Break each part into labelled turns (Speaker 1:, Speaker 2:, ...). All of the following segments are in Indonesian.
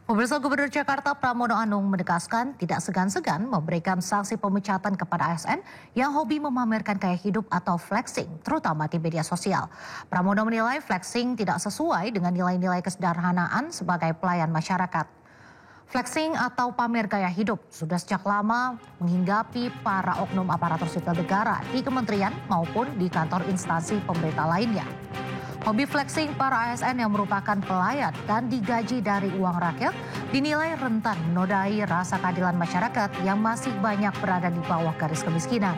Speaker 1: Pemirsa, Gubernur Jakarta Pramono Anung menegaskan tidak segan-segan memberikan sanksi pemecatan kepada ASN yang hobi memamerkan gaya hidup atau flexing, terutama di media sosial. Pramono menilai flexing tidak sesuai dengan nilai-nilai kesederhanaan sebagai pelayan masyarakat. Flexing atau pamer gaya hidup sudah sejak lama menghinggapi para oknum aparatur sipil negara di kementerian maupun di kantor instansi pemerintah lainnya. Hobi flexing para ASN yang merupakan pelayan dan digaji dari uang rakyat dinilai rentan menodai rasa keadilan masyarakat yang masih banyak berada di bawah garis kemiskinan.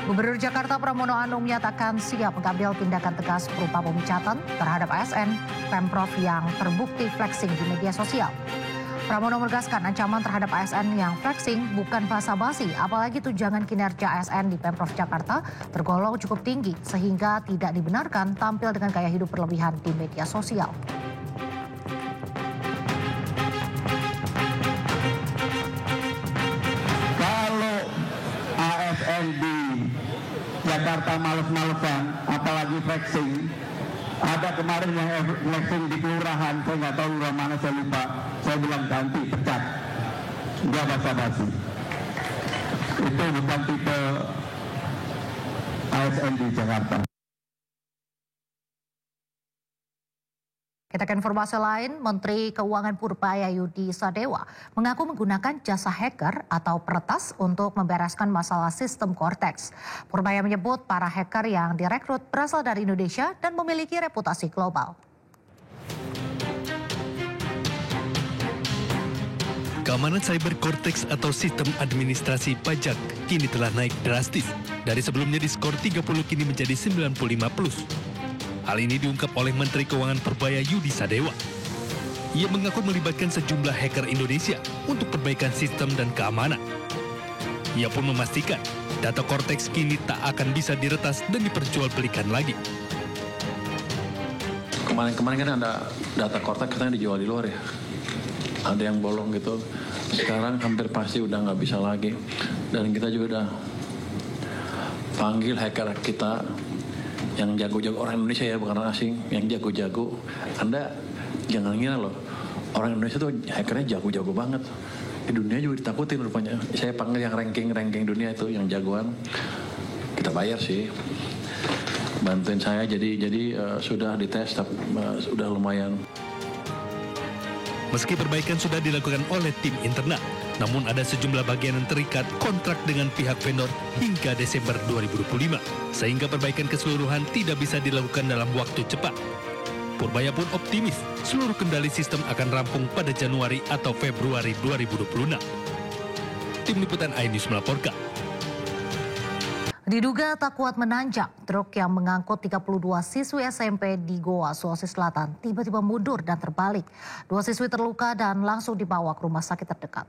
Speaker 1: Gubernur Jakarta Pramono Anung menyatakan siap mengambil tindakan tegas berupa pemecatan terhadap ASN Pemprov yang terbukti flexing di media sosial. Pramono menegaskan ancaman terhadap ASN yang flexing bukan basa-basi, apalagi tunjangan kinerja ASN di Pemprov Jakarta tergolong cukup tinggi sehingga tidak dibenarkan tampil dengan gaya hidup berlebihan di media sosial.
Speaker 2: Kalau ASN di Jakarta males-malesan, apalagi flexing, ada kemarin yang flexing di kelurahan, saya nggak tahu lurah mana, saya lupa. Saya bilang ganti, pecat. Nggak basa-basi. Itu bukan tipe ASN di Jakarta.
Speaker 1: Kita ke informasi lain, Menteri Keuangan Purbayayudi Sadewa mengaku menggunakan jasa hacker atau peretas untuk membereskan masalah sistem Cortex. Purbaya menyebut para hacker yang direkrut berasal dari Indonesia dan memiliki reputasi global.
Speaker 3: Keamanan cyber Cortex atau sistem administrasi pajak kini telah naik drastis. Dari sebelumnya diskor 30 kini menjadi 95+. Hal ini diungkap oleh Menteri Keuangan Purbayayudi Sadewa. Ia mengaku melibatkan sejumlah hacker Indonesia untuk perbaikan sistem dan keamanan. Ia pun memastikan data Cortex kini tak akan bisa diretas dan diperjualbelikan lagi.
Speaker 4: Kemarin kan ada data Cortex katanya dijual di luar ya. Ada yang bolong gitu. Sekarang hampir pasti udah nggak bisa lagi. Dan kita juga udah panggil hacker kita yang jago-jago, orang Indonesia ya, bukan orang asing, yang jago-jago. Anda jangan ngira loh, orang Indonesia tuh hackernya jago-jago banget. Di dunia juga ditakutin rupanya. Saya panggil yang ranking dunia itu, yang jagoan. Kita bayar sih, bantuin saya. Jadi sudah dites, sudah lumayan.
Speaker 3: Meski perbaikan sudah dilakukan oleh tim internal, namun ada sejumlah bagian yang terikat kontrak dengan pihak vendor hingga Desember 2025, sehingga perbaikan keseluruhan tidak bisa dilakukan dalam waktu cepat. Purbaya pun optimis seluruh kendali sistem akan rampung pada Januari atau Februari 2026. Tim Liputan iNews melaporkan.
Speaker 1: Diduga tak kuat menanjak, truk yang mengangkut 32 siswi SMP di Goa, Sulawesi Selatan tiba-tiba mundur dan terbalik. 2 siswi terluka dan langsung dibawa ke rumah sakit terdekat.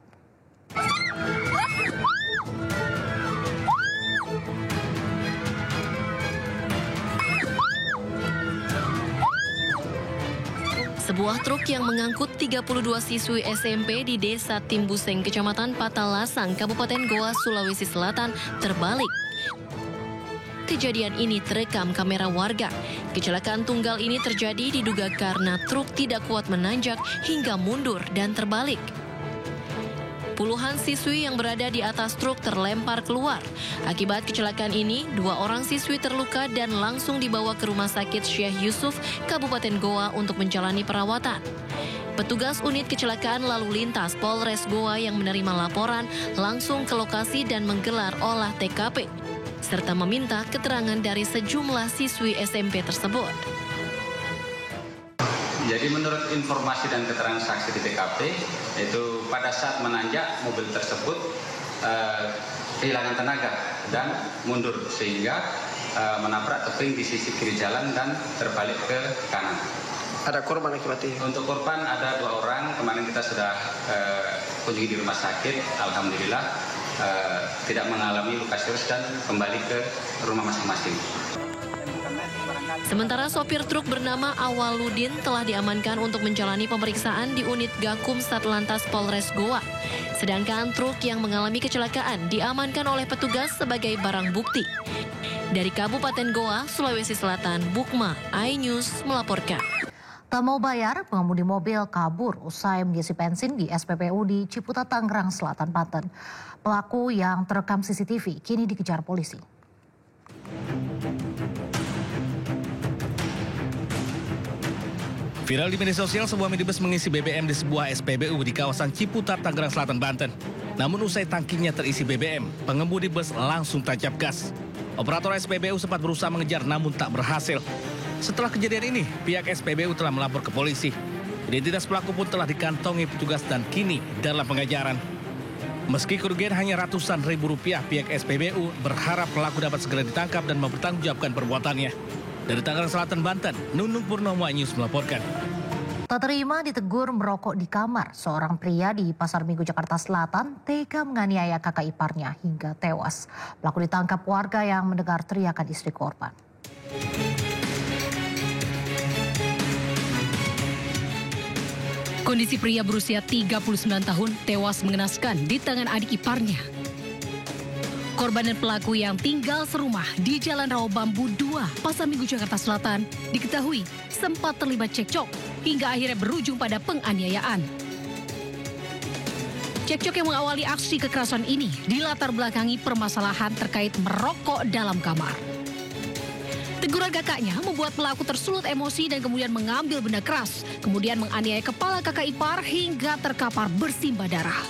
Speaker 5: Sebuah truk yang mengangkut 32 siswi SMP di Desa Timbuseng, Kecamatan Patalasang, Kabupaten Goa, Sulawesi Selatan terbalik. Kejadian ini terekam kamera warga. Kecelakaan tunggal ini terjadi diduga karena truk tidak kuat menanjak hingga mundur dan terbalik. Puluhan siswi yang berada di atas truk terlempar keluar. Akibat kecelakaan ini, 2 orang siswi terluka dan langsung dibawa ke Rumah Sakit Syekh Yusuf, Kabupaten Goa untuk menjalani perawatan. Petugas unit kecelakaan lalu lintas Polres Goa yang menerima laporan langsung ke lokasi dan menggelar olah TKP, serta meminta keterangan dari sejumlah siswi SMP tersebut.
Speaker 6: Jadi menurut informasi dan keterangan saksi di TKP, itu pada saat menanjak mobil tersebut kehilangan tenaga dan mundur sehingga menabrak tebing di sisi kiri jalan dan terbalik ke kanan.
Speaker 7: Ada korban akibatnya?
Speaker 6: Untuk korban ada 2 orang, kemarin kita sudah kunjungi di rumah sakit, alhamdulillah tidak mengalami luka serius dan kembali ke rumah masing-masing.
Speaker 5: Sementara sopir truk bernama Awaludin telah diamankan untuk menjalani pemeriksaan di unit Gakum Satlantas Polres Goa. Sedangkan truk yang mengalami kecelakaan diamankan oleh petugas sebagai barang bukti. Dari Kabupaten Goa, Sulawesi Selatan, Bukma, iNews melaporkan.
Speaker 1: Tak mau bayar, pengemudi mobil kabur usai mengisi bensin di SPBU di Ciputat, Tangerang Selatan, Banten. Pelaku yang terekam CCTV kini dikejar polisi.
Speaker 8: Viral di media sosial, sebuah minibus mengisi BBM di sebuah SPBU di kawasan Ciputat, Tangerang Selatan, Banten. Namun usai tangkinya terisi BBM, pengemudi bus langsung tancap gas. Operator SPBU sempat berusaha mengejar namun tak berhasil. Setelah kejadian ini, pihak SPBU telah melapor ke polisi. Identitas pelaku pun telah dikantongi petugas dan kini dalam pengejaran. Meski kerugian hanya ratusan ribu rupiah, pihak SPBU berharap pelaku dapat segera ditangkap dan mempertanggungjawabkan perbuatannya. Dari Tangerang Selatan, Banten, Nunung Purnomo News melaporkan.
Speaker 1: Tak terima ditegur merokok di kamar, seorang pria di Pasar Minggu, Jakarta Selatan tega menganiaya kakak iparnya hingga tewas. Pelaku ditangkap warga yang mendengar teriakan istri korban.
Speaker 9: Kondisi pria berusia 39 tahun tewas mengenaskan di tangan adik iparnya. Korban dan pelaku yang tinggal serumah di Jalan Rawa Bambu 2, Pasar Minggu, Jakarta Selatan, diketahui sempat terlibat cekcok hingga akhirnya berujung pada penganiayaan. Cekcok yang mengawali aksi kekerasan ini dilatar belakangi permasalahan terkait merokok dalam kamar. Teguran kakaknya membuat pelaku tersulut emosi dan kemudian mengambil benda keras, kemudian menganiaya kepala kakak ipar hingga terkapar bersimbah darah.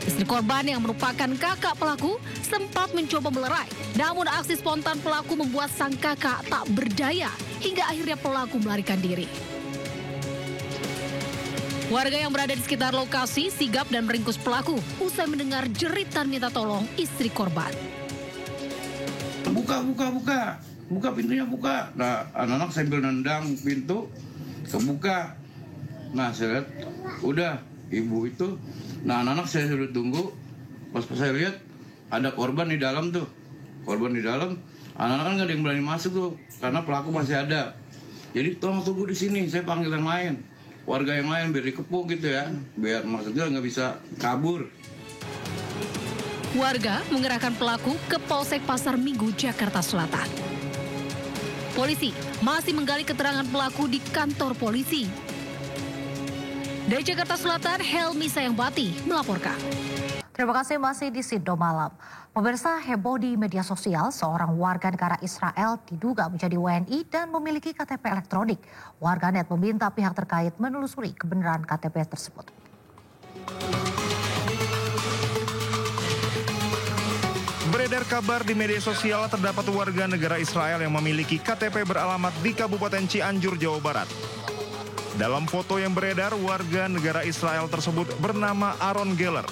Speaker 9: Istri korban yang merupakan kakak pelaku sempat mencoba melerai, namun aksi spontan pelaku membuat sang kakak tak berdaya hingga akhirnya pelaku melarikan diri. Warga yang berada di sekitar lokasi sigap dan meringkus pelaku usai mendengar jeritan minta tolong istri korban.
Speaker 2: Buka pintunya, buka. Nah, anak-anak sambil nendang pintu, kebuka. Nah, saya lihat, udah, ibu itu. Nah, anak-anak saya sudah tunggu. Pas saya lihat, ada korban di dalam tuh. Korban di dalam, anak-anak kan nggak ada yang berani masuk tuh, karena pelaku masih ada. Jadi, tolong tunggu di sini, saya panggil yang lain. Warga yang lain biar dikepung gitu ya, biar maksudnya nggak bisa kabur.
Speaker 9: Warga mengerahkan pelaku ke Polsek Pasar Minggu, Jakarta Selatan. Polisi masih menggali keterangan pelaku di kantor polisi. Dari Jakarta Selatan, Helmi Sayangbati melaporkan.
Speaker 1: Terima kasih, masih di Sido Malam. Pemirsa, heboh di media sosial, seorang warga negara Israel diduga menjadi WNI dan memiliki KTP elektronik. Warganet meminta pihak terkait menelusuri kebenaran KTP tersebut.
Speaker 10: Beredar kabar di media sosial terdapat warga negara Israel yang memiliki KTP beralamat di Kabupaten Cianjur, Jawa Barat. Dalam foto yang beredar, warga negara Israel tersebut bernama Aaron Geller.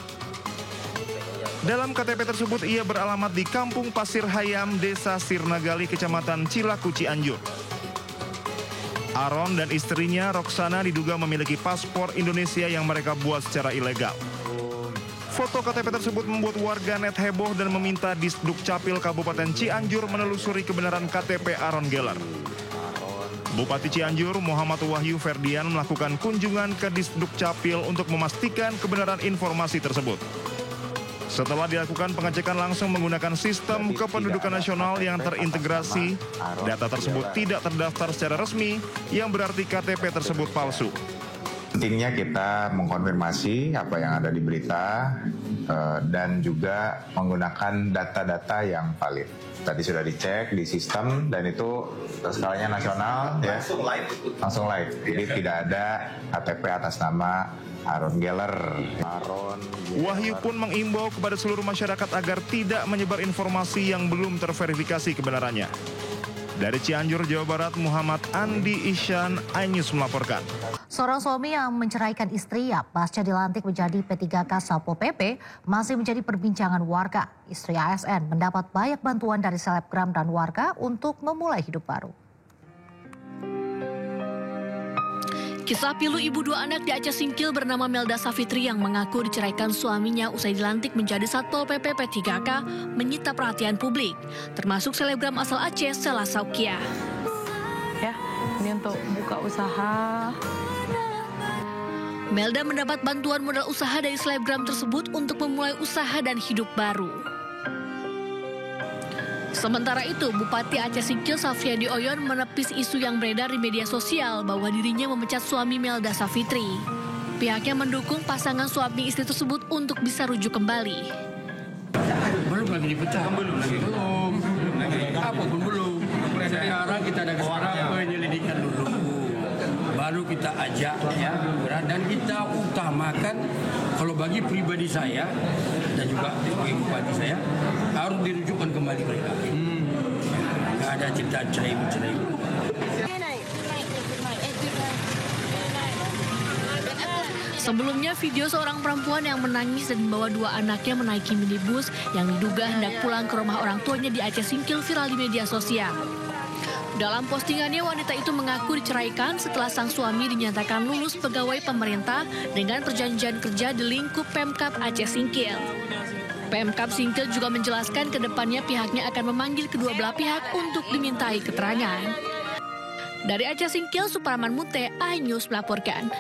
Speaker 10: Dalam KTP tersebut, ia beralamat di Kampung Pasir Hayam, Desa Sirnagali, Kecamatan Cilaku, Cianjur. Aaron dan istrinya, Roksana, diduga memiliki paspor Indonesia yang mereka buat secara ilegal. Foto KTP tersebut membuat warganet heboh dan meminta Disduk Capil Kabupaten Cianjur menelusuri kebenaran KTP Aaron Geller. Bupati Cianjur, Muhammad Wahyu Ferdian, melakukan kunjungan ke Disduk Capil untuk memastikan kebenaran informasi tersebut. Setelah dilakukan pengecekan langsung menggunakan sistem kependudukan nasional yang terintegrasi, data tersebut tidak terdaftar secara resmi, yang berarti KTP tersebut palsu.
Speaker 11: Pentingnya kita mengkonfirmasi apa yang ada di berita dan juga menggunakan data-data yang valid. Tadi sudah dicek di sistem dan itu skalanya nasional, ya, langsung live. Jadi tidak ada KTP atas nama Aaron Geller.
Speaker 10: Wahyu pun mengimbau kepada seluruh masyarakat agar tidak menyebar informasi yang belum terverifikasi kebenarannya. Dari Cianjur, Jawa Barat, Muhammad Andi Isyan, iNews melaporkan.
Speaker 1: Seorang suami yang menceraikan istri pasca dilantik menjadi P3K Satpol PP masih menjadi perbincangan warga. Istri ASN mendapat banyak bantuan dari selebgram dan warga untuk memulai hidup baru.
Speaker 5: Kisah pilu ibu dua anak di Aceh Singkil bernama Melda Safitri yang mengaku diceraikan suaminya usai dilantik menjadi Satpol PP P3K menyita perhatian publik, termasuk selebgram asal Aceh, Sela Saukia.
Speaker 12: Ya, ini untuk buka usaha.
Speaker 5: Melda mendapat bantuan modal usaha dari selebgram tersebut untuk memulai usaha dan hidup baru. Sementara itu, Bupati Aceh Singkil Safriadi Oyon menepis isu yang beredar di media sosial bahwa dirinya memecat suami Melda Safitri. Pihaknya mendukung pasangan suami istri tersebut untuk bisa rujuk kembali.
Speaker 13: Belum lagi dipecat. Belum lagi. Apapun belum. Sekarang kita ada kesempatan penyelidikan dulu. Baru kita ajak ya, dan kita utamakan kalau bagi pribadi saya dan juga bagi bupati saya harus dirujukkan kembali mereka. Nggak ada cerita cerai-mencerai.
Speaker 5: Sebelumnya, video seorang perempuan yang menangis dan membawa 2 anaknya menaiki minibus yang diduga hendak pulang ke rumah orang tuanya di Aceh Singkil viral di media sosial. Dalam postingannya, wanita itu mengaku diceraikan setelah sang suami dinyatakan lulus pegawai pemerintah dengan perjanjian kerja di lingkup Pemkab Aceh Singkil. Pemkab Singkil juga menjelaskan ke depannya pihaknya akan memanggil kedua belah pihak untuk dimintai keterangan. Dari Aceh Singkil, Suparman Mute, iNews melaporkan.